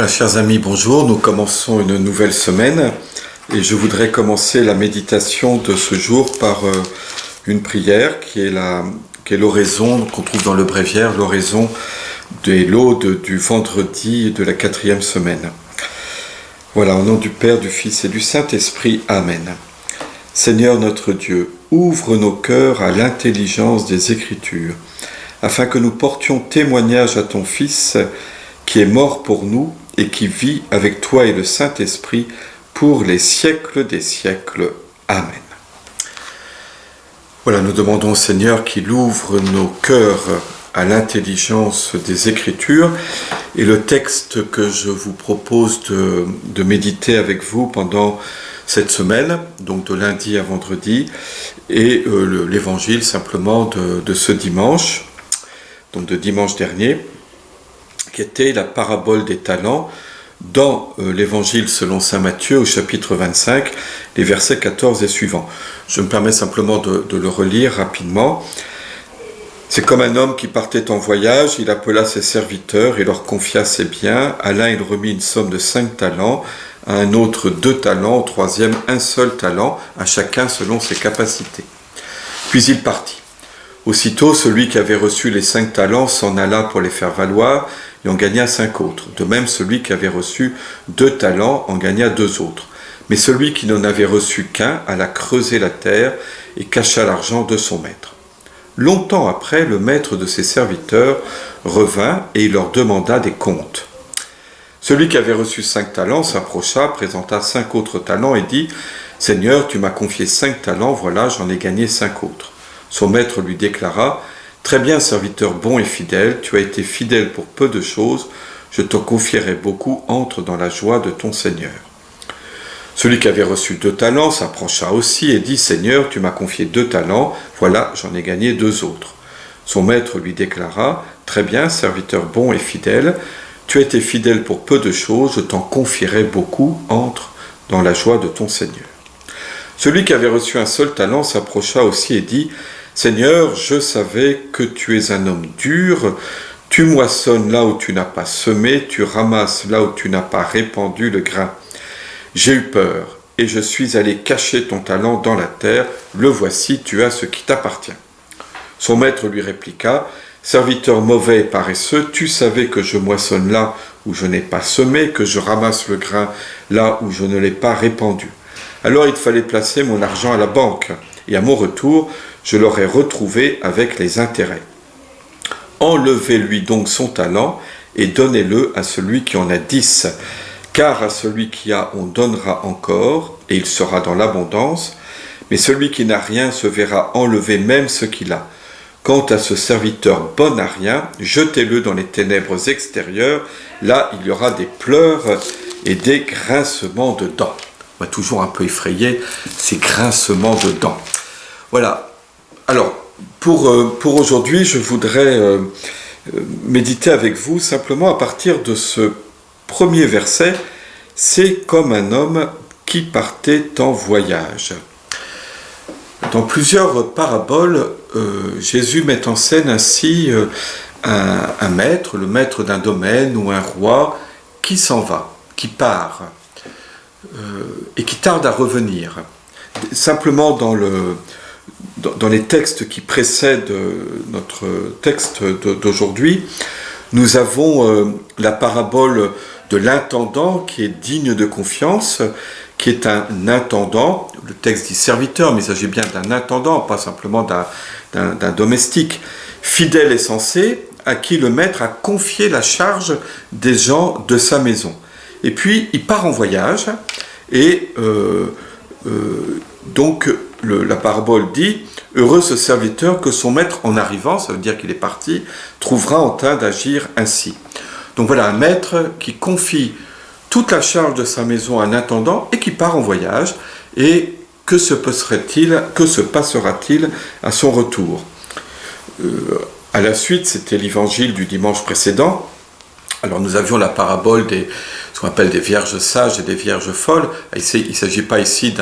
Voilà, chers amis, bonjour. Nous commençons une nouvelle semaine et je voudrais commencer la méditation de ce jour par une prière qui est l'oraison qu'on trouve dans le bréviaire, l'oraison des laudes du vendredi de la 4e semaine. Voilà, au nom du Père, du Fils et du Saint-Esprit. Amen. Seigneur notre Dieu, ouvre nos cœurs à l'intelligence des Écritures, afin que nous portions témoignage à ton Fils qui est mort pour nous et qui vit avec toi et le Saint-Esprit pour les siècles des siècles. Amen. Voilà, nous demandons au Seigneur qu'il ouvre nos cœurs à l'intelligence des Écritures. Et le texte que je vous propose de méditer avec vous pendant cette semaine, donc de lundi à vendredi, est l'évangile simplement de ce dimanche, donc de dimanche dernier, qui était la parabole des talents dans l'évangile selon saint Matthieu au chapitre 25, les versets 14 et suivants. Je me permets simplement de le relire rapidement. C'est comme un homme qui partait en voyage, il appela ses serviteurs et leur confia ses biens. À l'un, il remit une somme de 5 talents, à un autre 2 talents, au troisième un seul talent, à chacun selon ses capacités. Puis il partit. Aussitôt, celui qui avait reçu les 5 talents s'en alla pour les faire valoir et en gagna 5 autres. De même, celui qui avait reçu 2 talents en gagna 2 autres. Mais celui qui n'en avait reçu qu'un alla creuser la terre et cacha l'argent de son maître. Longtemps après, le maître de ses serviteurs revint et il leur demanda des comptes. Celui qui avait reçu 5 talents s'approcha, présenta 5 autres talents et dit « Seigneur, tu m'as confié 5 talents, voilà, j'en ai gagné 5 autres. » Son maître lui déclara « Très bien, serviteur bon et fidèle, tu as été fidèle pour peu de choses, je te confierai beaucoup, entre dans la joie de ton Seigneur. » Celui qui avait reçu 2 talents s'approcha aussi et dit « Seigneur, tu m'as confié 2 talents, voilà, j'en ai gagné 2 autres. » Son maître lui déclara « Très bien, serviteur bon et fidèle, tu as été fidèle pour peu de choses, je t'en confierai beaucoup, entre dans la joie de ton Seigneur. » Celui qui avait reçu un seul talent s'approcha aussi et dit « Seigneur, je savais que tu es un homme dur, tu moissonnes là où tu n'as pas semé, tu ramasses là où tu n'as pas répandu le grain. J'ai eu peur, et je suis allé cacher ton talent dans la terre, le voici, tu as ce qui t'appartient. » Son maître lui répliqua, « Serviteur mauvais et paresseux, tu savais que je moissonne là où je n'ai pas semé, que je ramasse le grain là où je ne l'ai pas répandu. Alors il fallait placer mon argent à la banque, et à mon retour, je l'aurais retrouvé avec les intérêts. Enlevez-lui donc son talent, et donnez-le à celui qui en a 10. Car à celui qui a, on donnera encore, et il sera dans l'abondance, mais celui qui n'a rien se verra enlever même ce qu'il a. Quant à ce serviteur bon à rien, jetez-le dans les ténèbres extérieures, là il y aura des pleurs et des grincements de dents. » On va toujours un peu effrayer ces grincements de dents. Voilà. Alors, pour aujourd'hui, je voudrais méditer avec vous simplement à partir de ce premier verset. C'est comme un homme qui partait en voyage. Dans plusieurs paraboles, Jésus met en scène ainsi un maître, le maître d'un domaine ou un roi qui s'en va, qui part et qui tarde à revenir. Simplement dans les textes qui précèdent notre texte d'aujourd'hui, nous avons la parabole de l'intendant qui est digne de confiance, qui est un intendant, le texte dit serviteur, mais il s'agit bien d'un intendant, pas simplement d'un domestique, fidèle et sensé, à qui le maître a confié la charge des gens de sa maison. Et puis, il part en voyage, et donc la parabole dit « Heureux ce serviteur que son maître, en arrivant, ça veut dire qu'il est parti, trouvera en train d'agir ainsi. » Donc voilà, un maître qui confie toute la charge de sa maison à un intendant et qui part en voyage. Et que se passera-t-il à son retour ? À la suite, c'était l'évangile du dimanche précédent. Alors nous avions la parabole ce qu'on appelle des vierges sages et des vierges folles. Il ne s'agit pas ici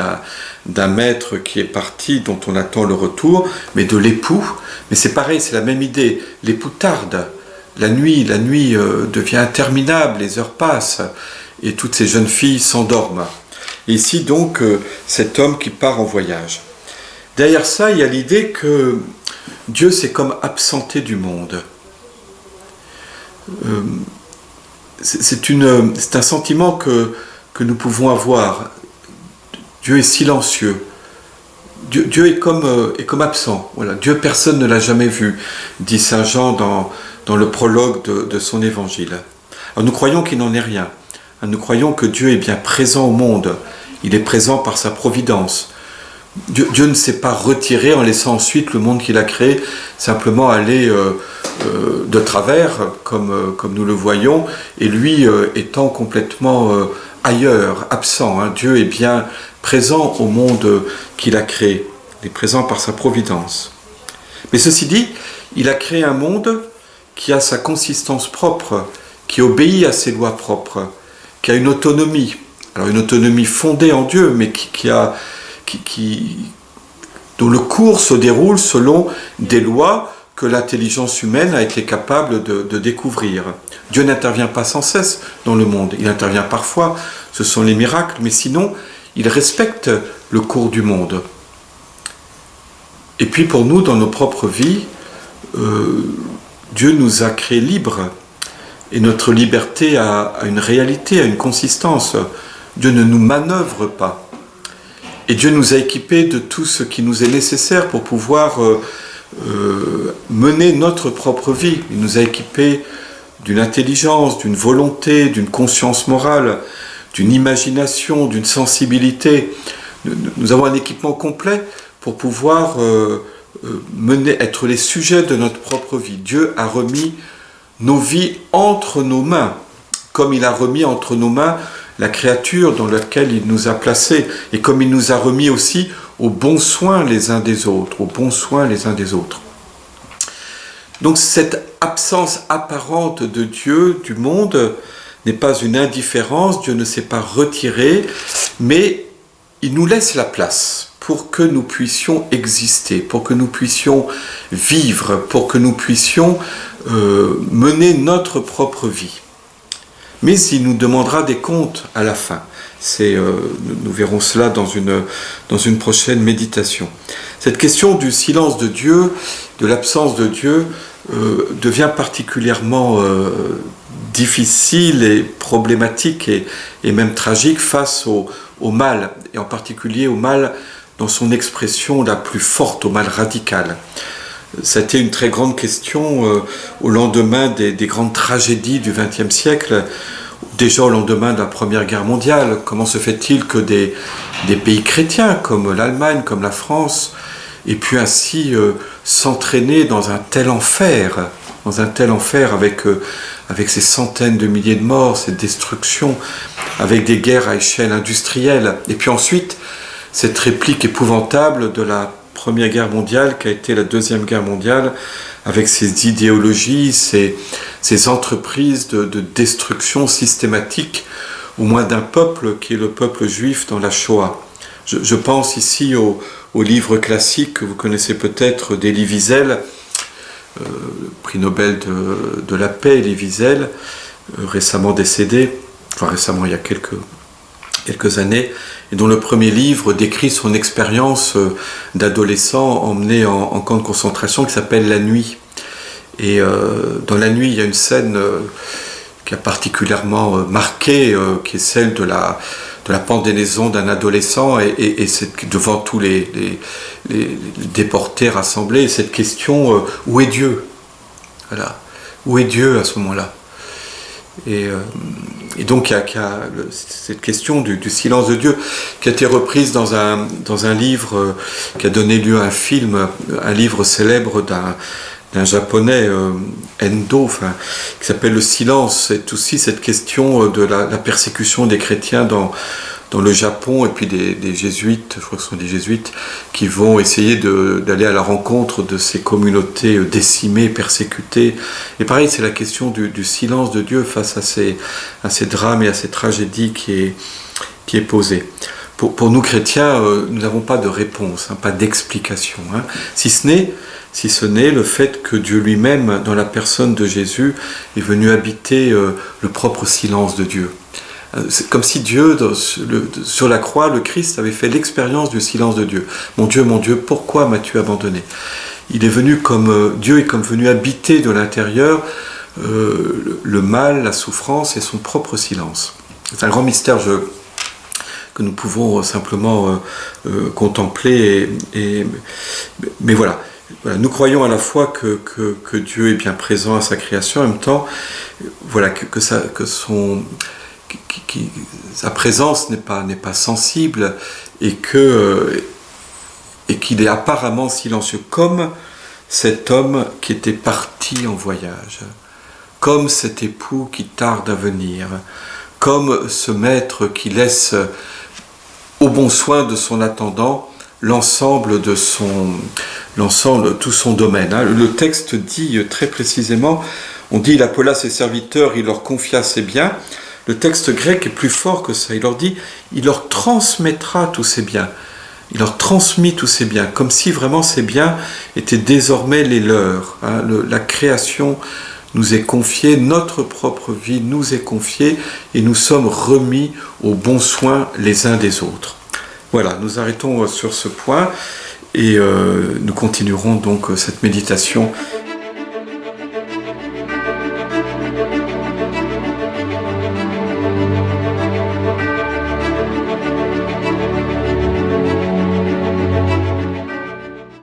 d'un maître qui est parti, dont on attend le retour, mais de l'époux. Mais c'est pareil, c'est la même idée. L'époux tarde. la nuit devient interminable, les heures passent, et toutes ces jeunes filles s'endorment. Et ici donc, cet homme qui part en voyage. Derrière ça, il y a l'idée que Dieu s'est comme absenté du monde. C'est un sentiment que nous pouvons avoir. Dieu est silencieux. Dieu est comme absent. Voilà. Dieu, personne ne l'a jamais vu, dit saint Jean dans le prologue de son évangile. Alors nous croyons qu'il n'en est rien. Nous croyons que Dieu est bien présent au monde. Il est présent par sa providence. Dieu ne s'est pas retiré en laissant ensuite le monde qu'il a créé simplement aller de travers, comme nous le voyons, et lui étant complètement ailleurs, absent. Dieu est bien présent au monde qu'il a créé. Il est présent par sa providence. Mais ceci dit, il a créé un monde qui a sa consistance propre, qui obéit à ses lois propres, qui a une autonomie. Alors une autonomie fondée en Dieu, mais dont le cours se déroule selon des lois que l'intelligence humaine a été capable de découvrir. Dieu n'intervient pas sans cesse dans le monde. Il intervient parfois, ce sont les miracles, mais sinon, il respecte le cours du monde. Et puis pour nous, dans nos propres vies, Dieu nous a créés libres. Et notre liberté a une réalité, a une consistance. Dieu ne nous manœuvre pas. Et Dieu nous a équipés de tout ce qui nous est nécessaire pour pouvoir mener notre propre vie. Il nous a équipés d'une intelligence, d'une volonté, d'une conscience morale, d'une imagination, d'une sensibilité. Nous avons un équipement complet pour pouvoir être les sujets de notre propre vie. Dieu a remis nos vies entre nos mains, comme il a remis entre nos mains la créature dans laquelle il nous a placés, et comme il nous a remis aussi aux bons soins les uns des autres, aux bons soins les uns des autres. Donc cette absence apparente de Dieu, du monde, n'est pas une indifférence, Dieu ne s'est pas retiré, mais il nous laisse la place pour que nous puissions exister, pour que nous puissions vivre, pour que nous puissions mener notre propre vie. Mais il nous demandera des comptes à la fin. Nous verrons cela dans une prochaine méditation. Cette question du silence de Dieu, de l'absence de Dieu, devient particulièrement difficile et problématique et même tragique face au mal, et en particulier au mal dans son expression la plus forte, au mal radical. C'était une très grande question au lendemain des grandes tragédies du XXe siècle, déjà au lendemain de la Première Guerre mondiale. Comment se fait-il que des pays chrétiens comme l'Allemagne, comme la France, aient pu ainsi s'entraîner dans un tel enfer avec ces centaines de milliers de morts, ces destructions, avec des guerres à échelle industrielle, et puis ensuite cette réplique épouvantable de la Première Guerre mondiale, qui a été la Deuxième Guerre mondiale, avec ses idéologies, ces entreprises de destruction systématique, au moins d'un peuple, qui est le peuple juif dans la Shoah. Je pense ici au livre classique que vous connaissez peut-être d'Elie Wiesel, prix Nobel de la paix, Elie Wiesel, récemment décédé, enfin récemment il y a quelques années, et dont le premier livre décrit son expérience d'adolescent emmené en camp de concentration qui s'appelle La Nuit. Et dans La Nuit, il y a une scène qui a particulièrement marqué, qui est celle de la pendaison d'un adolescent, et c'est devant tous les déportés rassemblés, et cette question où est Dieu? Voilà. Où est Dieu à ce moment-là? Et donc il y a cette question du silence de Dieu qui a été reprise dans un livre qui a donné lieu à un film, un livre célèbre d'un japonais, Endo, qui s'appelle Le Silence. C'est aussi cette question de la persécution des chrétiens dans le Japon, et puis des jésuites, je crois que ce sont des jésuites, qui vont essayer d'aller à la rencontre de ces communautés décimées, persécutées. Et pareil, c'est la question du silence de Dieu face à ces drames et à ces tragédies qui est posée. Pour nous chrétiens, nous n'avons pas de réponse, pas d'explication, si ce n'est si ce n'est le fait que Dieu lui-même, dans la personne de Jésus, est venu habiter le propre silence de Dieu. C'est comme si Dieu, sur la croix, le Christ avait fait l'expérience du silence de Dieu. Mon Dieu, pourquoi m'as-tu abandonné? Il est venu comme Dieu est comme venu habiter de l'intérieur le mal, la souffrance et son propre silence. C'est un grand mystère que nous pouvons simplement contempler. Mais voilà, nous croyons à la fois que Dieu est bien présent à sa création, en même temps, voilà, sa présence n'est pas sensible et qu'il est apparemment silencieux, comme cet homme qui était parti en voyage, comme cet époux qui tarde à venir, comme ce maître qui laisse au bon soin de son attendant l'ensemble de tout son domaine. Le texte dit très précisément, on dit « Il appela ses serviteurs, il leur confia ses biens ». Le texte grec est plus fort que ça. Il leur dit « Il leur transmettra tous ses biens ». Il leur transmit tous ses biens, comme si vraiment ces biens étaient désormais les leurs. La création nous est confiée, notre propre vie nous est confiée, et nous sommes remis aux bons soins les uns des autres. Voilà, nous arrêtons sur ce point, et nous continuerons donc cette méditation